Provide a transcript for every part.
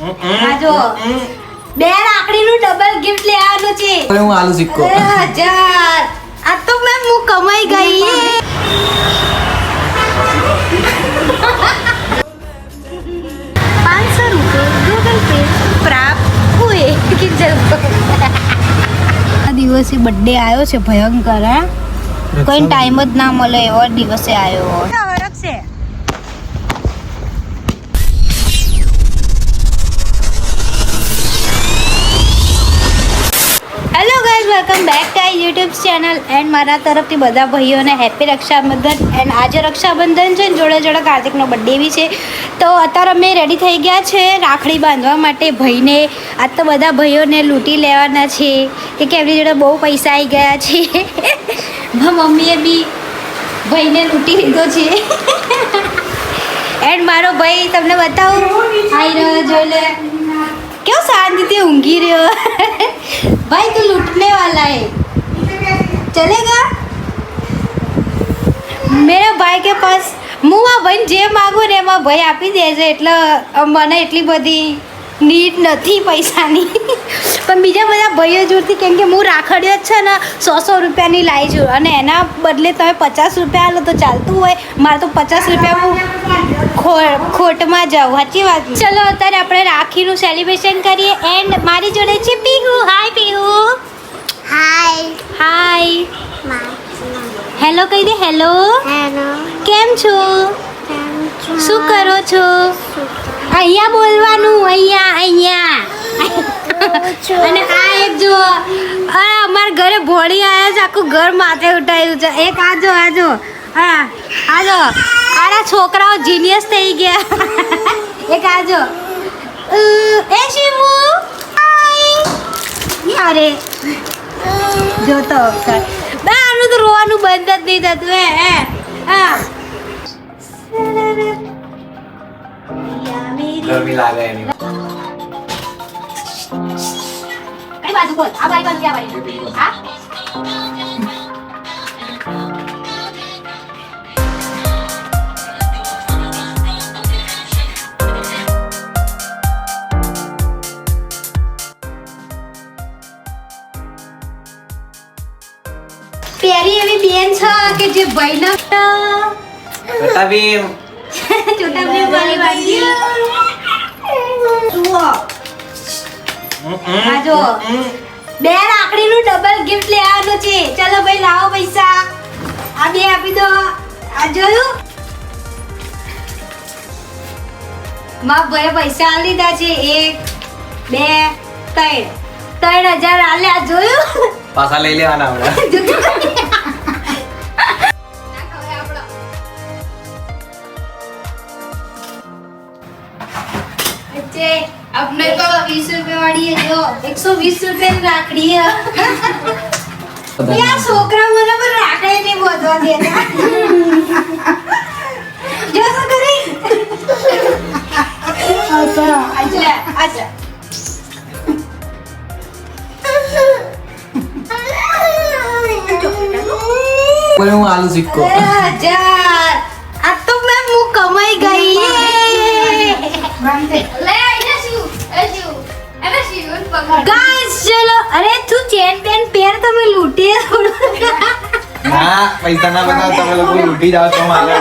આજો બે રાખડીનું double gift લેવાનું છે. હું આલુ સિક્કો 1000. આ તો મેં હું કમાઈ ગઈ. 500 રૂપિયા ગૂગલ પે પ્રાપ્ત હુએ. આ દિવસે બર્થડે આવ્યો છે ભયંકર. કોઈ ટાઈમ જ ના મળે એવો દિવસે આવ્યો. વરખ છે. Hello guys, welcome back to I YouTube channel and મારા તરફથી બધા ભાઈઓને હેપી રક્ષાબંધન. એન્ડ આજે રક્ષાબંધન છે ને જોડે જોડે કાર્તિકનો બર્થડે બી છે. તો અત્યારે અમે રેડી થઈ ગયા છે રાખડી બાંધવા માટે ભાઈને. આજ તો બધા ભાઈઓને લૂંટી લેવાના છે કે એમની જોડે બહુ પૈસા આવી ગયા છે. મમ્મીએ બી ભાઈને લૂંટી લીધો છે. એન્ડ મારો ભાઈ તમને બતાવું આવી રહ્યો, જોઈ લે क्यों शांति ऊँगी रहे हो. भाई तू लूटने वाला है, चलेगा. मेरा भाई के पास હું આ ભાઈને જે માગું ને એમાં ભાઈ આપી દે છે. એટલે મને એટલી બધી નીડ નથી પૈસાની. પણ બીજા બધા ભાઈઓ જોડથી કેમ કે હું રાખડીઓ જ છે ને 100 રૂપિયાની લાવી છું અને એના બદલે તમે 50 રૂપિયા આલો તો ચાલતું હોય. મારે તો 50 રૂપિયા હું ખોટમાં જાઉં. સાચી વાત. ચલો અત્યારે આપણે રાખીનું સેલિબ્રેશન કરીએ. એન્ડ મારી જોડે છે પીહુ. હાય પીહુ. હાય હાય. હેલો કહી દે. હેલો. હેલો કેમ છો? શું કરો છો? અહીંયા બોલવાનું. અહીંયા અને આ એક જો અમારા ઘરે ભોળી આવ્યા છે. આખું ઘર માથે ઉઠાયું છે. એક આજો હા આજો. આના છોકરાઓ જીનિયસ થઈ ગયા. એક આજો. એ શિવુ અરે જોતો બા આનું તો રોવાનું બંધ જ નહીં થતું. હા ગરમી લાગે એની. કઈ બાજુ બોલ. આ બાજુ ક્યાં બાજુ? હા પ્યારી એવી બેન છે કે જે ભાઈના છોટા ભીમ છોટા ભીમ વાળી વાળી જુઓ. આ જો બે રાખડીનું ડબલ ગિફ્ટ લેવાનું છે. ચાલો ભાઈ લાવો પૈસા. આ બે આપી દો. આ જોયું મારા ભાઈએ પૈસા આલી દીધા છે. 1 2 3 3000 આલે. આ જોયું પાછા લઈ લેવાના આપણે. अपने तो 20 रुपए वाली है जो 120 रुपए की राखड़ी है. यार छोकरा મને પણ રાખડી નહીં બોધવા દેતા. જો તો કરી. આજા બોલે હું આલુ સિક્કો 1000. આ તો મેં હું કમાઈ ગઈ. गाइस चलो. अरे तू चेन पेन पेर तो मैं लूटी है ના પૈસા ના બતાવ તમે લોકો લૂટી જાવ તો મારે.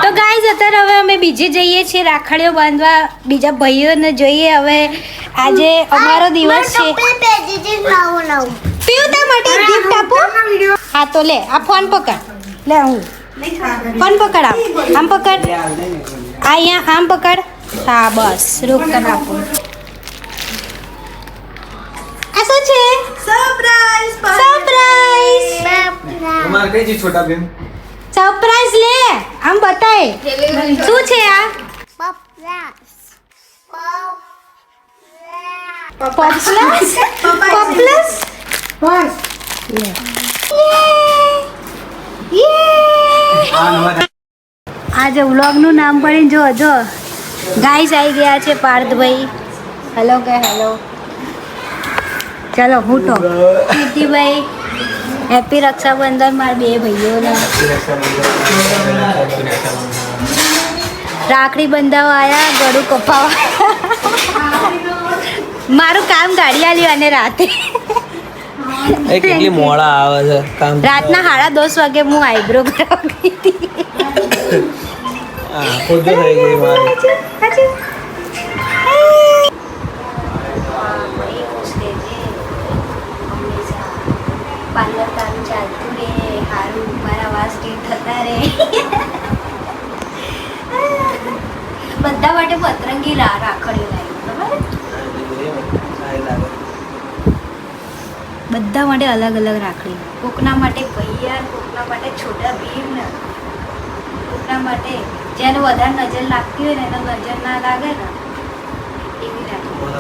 તો ગાઈસ અત્યારે હવે અમે બીજે જઈએ છીએ રાખડીઓ બાંધવા. બીજા ભાઈઓને જોઈએ. હવે આજે અમારો દિવસ છે. પીવતા માટે ગિફ્ટ આપો. હા તો લે આ ફોન પકડ. લે હું ફોન પકડ. આમ પકડ. અહીંયા આમ પકડ. હા બસ રોક કર આપો. આ શું છે? સરપ્રાઈઝ. તમારે કઈ ચીજ છોટા ભીમ? સરપ્રાઈઝ લે. આમ બતાય શું છે આ? પોપ્લસ. આજે વ્લોગનું નામ પડીને જો ગાઈસ આવી ગયા છે પાર્થભાઈ. હેલો કે હેલો. ચલો ફૂટો. કીર્તિભાઈ હેપી રક્ષાબંધન મારા બે ભાઈઓને. રાખડી બંધાવા આવ્યા, ગળું કપાવા. મારું કામ ગાડી આલ્યું અને રાતે એ કેટલી મોડા આવે છે કામ રાતના 10:30 વાગે હું આઈબ્રો કરાવવા ગઈ હતી ખોજો થઈ ગઈ મારી પાર્લર તારું ચાલતું રે હારું મારા વાળ સ્ટ્રેટ થતા રે બધા માટે પતરંગી રાખડી લાવી બધા માટે અલગ અલગ રાખડી કોકના માટે ભૈયા કોકના માટે છોટા ભીમ ને કોકના માટે જેને વધારે નજર લાગતી હોય ને એને નજર ના લાગે ને એવી રાખડી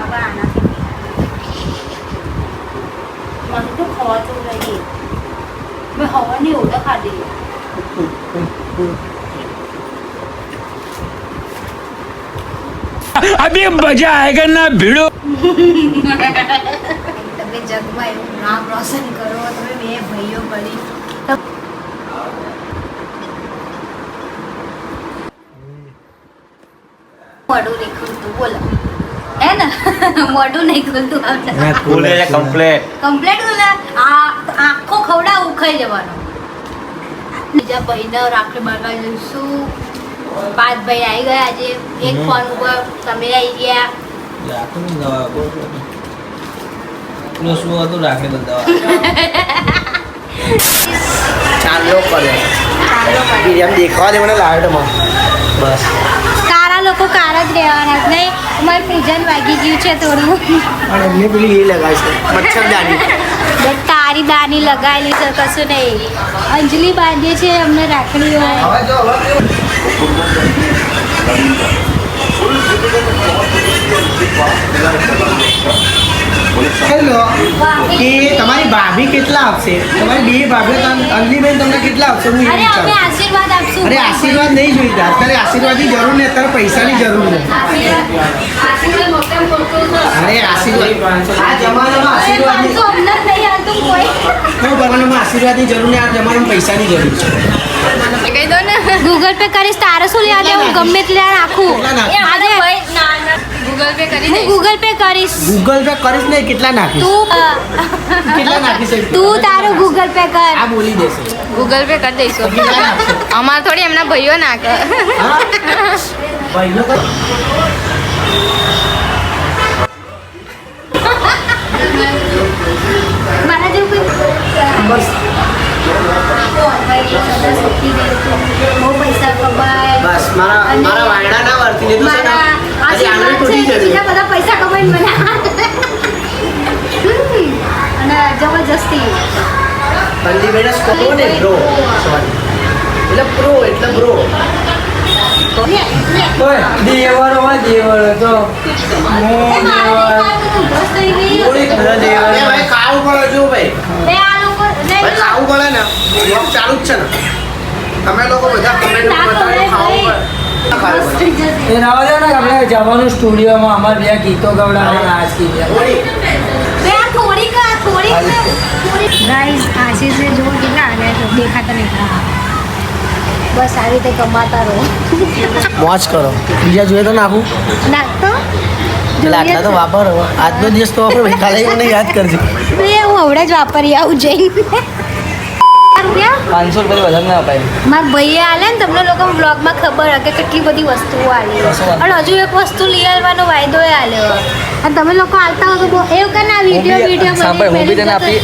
હવે આનાથી મને તો ખવાતું નહીં મેં હવાની ઓળખ ખાધી अभी मजा आएगा ना भिड़ो તમે જગમાં એવું નામ રોશન કરો તમે બે ભાઈઓ મળી મોઢું નહીં ખુલતું બોલો હે ને મોઢું નહીં ખુલતું ખુલે છે કમ્પ્લેટ કમ્પ્લેટ બોલા આખો ખવડાવું ખાઈ જવાનો બીજા ભાઈને રાખડી બાંધવા જઈશું 5 ભાઈ આવી ગયા આજે એક ફોન ઉપર તમે આવી ગયા શું હતું રાખે બધા ચાલો કરે એમ દેખાવા દે મને લાઈટમાં બસ કારા લોકો કારા જ રહેવાના જ નહીં અમારે પૂજન વાગી ગયું છે થોડું અને એમને પેલી એ લગાવી છે મચ્છરદાની તારી દાની લગાવેલી છે કશું નહીં અંજલિ બાંધીએ છે અમને રાખડીઓ હેલો કે તમારી ભાભી કેટલા આપશે તમારી બે ભાભીઓ અંજલિબેન તમને કેટલા આપશે હું એ અરે અમે વિચારું આશીર્વાદ આપશું અરે આશીર્વાદ નહીં જોઈતા અત્યારે આશીર્વાદની જરૂર નહીં અત્યારે પૈસાની જરૂર છે અરે આશીર્વાદ આ જમાનામાં આશીર્વાદની જમાનામાં આશીર્વાદની જરૂર નહીં આ જમાનામાં પૈસાની જરૂર છે ગૂગલ પે કરીશ તારે શું લેવા દે હું ગમે તે લેવા નાખું હું ગૂગલ પે કરીશ ગૂગલ પે કરીશ નહીં કેટલા નાખીશ તું કેટલા નાખીશ તું તારું ગૂગલ પે કર આ બોલી દેશે ગૂગલ પે કરી દઈશું કેટલા નાખશે અમારે થોડી એમના ભાઈઓ નાખે હા ભાઈનો કર મારા જેવું બસ બહુ પૈસા કમાય બસ મારા વાયડા ના વર્તી લીધું છે ને આજે આંગળી તૂટી જશે બીજા બધા પૈસા કમાઈને મને અને જબરજસ્તી બંદીબેન સ્કોપો ને બ્રો એટલે પ્રો એટલે બ્રો દેવરો તો ભાઈ ખાવું પડે જો ભાઈ ખાવું પડે ને બ્લોગ ચાલુ જ છે ને તમે લોકો બધા કમેન્ટ બતાવો ખાવું પડે એ રાવા દે ને આપણે જવાનું સ્ટુડિયોમાં અમારે બે ગીતો ગવડાવવા નાચ થોડી ગાઈસ આશીષને જો કેટલા આવ્યા છે દેખાતા નહીં બસ આવી રીતે કમાતા રહો મોજ કરો બીજા જોઈએ તો નાખું નાખતો આટલા તો વાપરો આજનો દિવસ તો આપણે ખાલી મને યાદ કરજો હું હવડે જ વાપરી આવું જઈને 500 રૂપિયા વધારે ના અપાય મારા ભાઈએ આલે ને તમને લોકો બ્લોગમાં ખબર હે કે કેટલી બધી વસ્તુઓ આલી અને હજુ એક વસ્તુ લઈ આવવાનો વાયદો આલ્યો અને તમે લોકો આવતા હો તો એવું કે ના વિડીયો સાંભળ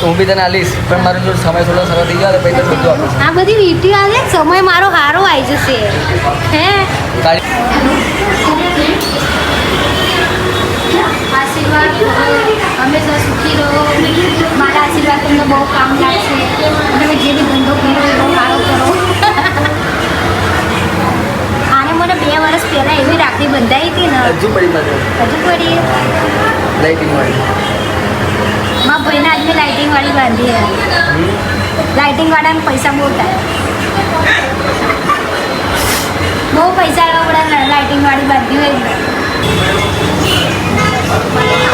હું બી તને આલીશ પણ મારો જો સમય થોડો સરળ થઈ ગયો તો પછી બધું આપીશ આ બધી વિડીયો આલે સમય મારો સારો આવી જશે હે આશીર્વાદ હંમેશા સુખી રહો મારા આશીર્વાદ તમને બહુ કામ લાગશે તમે જે બી ધંધો કરો એ બહુ સારો કરો આને મને 2 વર્ષ પહેલાં એવી રાખડી બંધાઈ હતી ને હજુ પડી હજુ પડી લાઇટિંગ વાળી મારા ભાઈને આજે લાઇટિંગ વાળી બાંધી લાઇટિંગ વાળાને પૈસા બહુ થાય બહુ પૈસા આવવા પડે લાઇટિંગ વાળી બાંધી હોય ને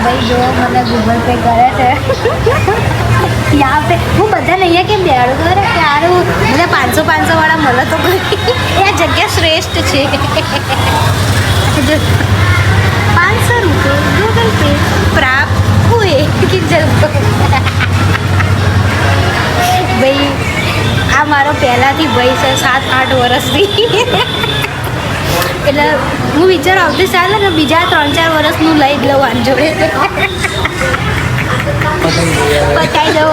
ભાઈ જો મને ગૂગલ પે કરે છે યા પે હું બધાને અહીંયા કેમ બેહાડું કરે કે સારું મને 500 વાળા મળે તો એ જગ્યા શ્રેષ્ઠ છે ₹500 गूगल पे प्राप्त हुए कि ભાઈ આ મારો પહેલાંથી ભાઈ છે 7-8 વર્ષથી એટલે હું વિચાર આવતી ચાલે ને બીજા 3-4 વર્ષનું લઈ જ લઉં આની જોડે પતાવી દઉં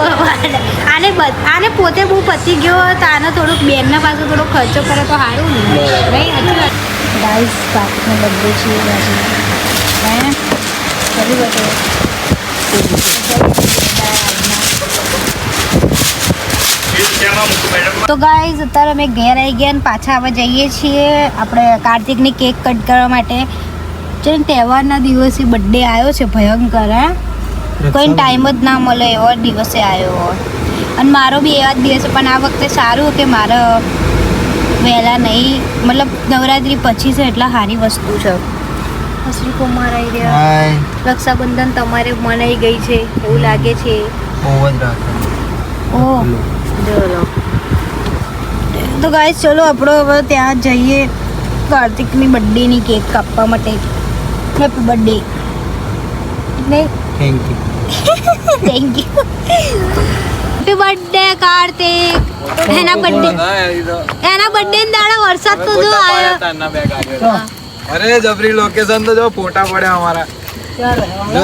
આને પોતે બહુ પતી ગયો તો આને થોડુંક બેનના પાસે થોડો ખર્ચો કરે તો સારું ને નહીં ગાઈસ કાર્તિકનો બર્થડે છે આજે હે ફરી બધો તો ગાઈઝ અત્યારે અમે ઘેર આવી ગયા ને પાછા હવે જઈએ છીએ આપણે કાર્તિકની કેક કટ કરવા માટે જે તહેવારના દિવસે બર્થડે આવ્યો છે ભયંકર હે કોઈ ટાઈમ જ ના મળે એવો દિવસે આવ્યો અને મારો બી એવા જ દિવસે પણ આ વખતે સારું કે મારે વહેલા નહીં મતલબ નવરાત્રિ પછી છે એટલે સારી વસ્તુ છે શ્રી કુમાર આવી રહ્યા રક્ષાબંધન તમારે મનાઈ ગઈ છે એવું લાગે છે ઓહ ચલો તો ગાઈસ ચલો આપણો હવે ત્યાં જઈએ કાર્તિકની બર્થડેની કેક કાપવા માટે હેપી બર્થડે નહીં thank you thank you happy birthday Kartik એના બર્થડે દાડા વરસાદ તો જો આવ્યો અરે જબરી લોકેશન તો જો ફોટા પડ્યા અમારા જો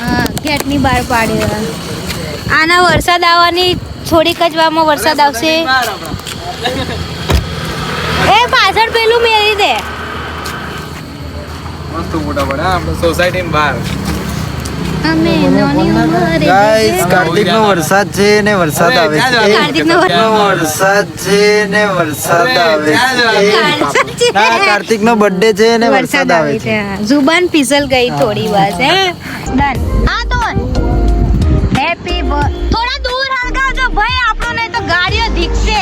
હા ગેટની બહાર પાડ્યો આના વરસાદ આવવાની થોડીક જ વારમાં વરસાદ આવશે એ પાછળ પેલું મેળી દે મસ્ત ફોટા પડ્યા આપણે સોસાયટી બહાર અમે નાની ઉંમરે ગાઈસ કાર્તિકનો વરસાદ છે ને વરસાદ આવે છે કાર્તિકનો વરસાદ છે ને વરસાદ આવે છે ના કાર્તિકનો બર્થડે છે ને વરસાદ આવે છે જુબાન ફિસલ ગઈ થોડી બસ હે ડન હા તો હેપી થોડા દૂર હળગાવજો ભાઈ આપણો નહીં તો ગાડીઓ ધીકશે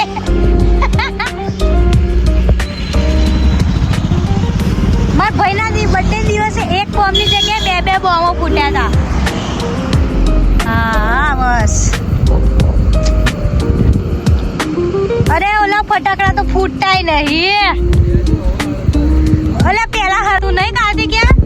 મારા ભાઈના બર્થડે દિવસે એક બોમ્બની જગ્યાએ બે બોમ્બો ફૂટ્યા હતા હા બસ અરે ઓલા ફટાકડા તો ફૂટતાય નહીં ઓલા પેલા હતું નહીં કાર્તિક ક્યાં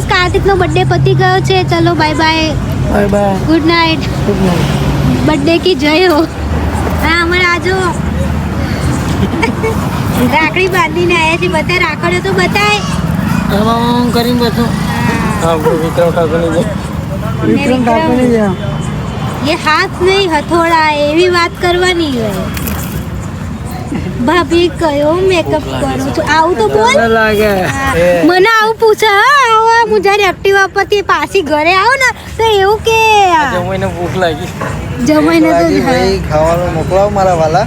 કાર્તિકનો બર્થડે પતી ગયો છે ચલો bye bye good night birthday કી જય હો હા અમારે આજો રાખડી બાંધીને આવ્યા છે બધા રાખડ્યો તો બતાય કરીને બધું વિક્રમ ઠાકોરની છે ये हाथ नहीं हथौड़ा एवी વાત કરવાની હોય ભાભી કયો મેકઅપ કરો છો આવું તો બોલ લાગે મને આવું પૂછે હા હું જ્યારે એક્ટિવા પરથી પાછી ઘરે આવું ને તો એવું કે જમાઈને ભૂખ લાગી જમાઈને તો ભાઈ ખાવાનું મોકલાવો મારા વાલા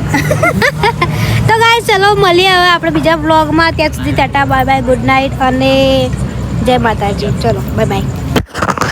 તો ગાઈસ ચલો મળીએ હવે આપણે બીજા વ્લોગમાં ત્યાં સુધી Tata by bye good night અને જય માતાજી ચલો બાય બાય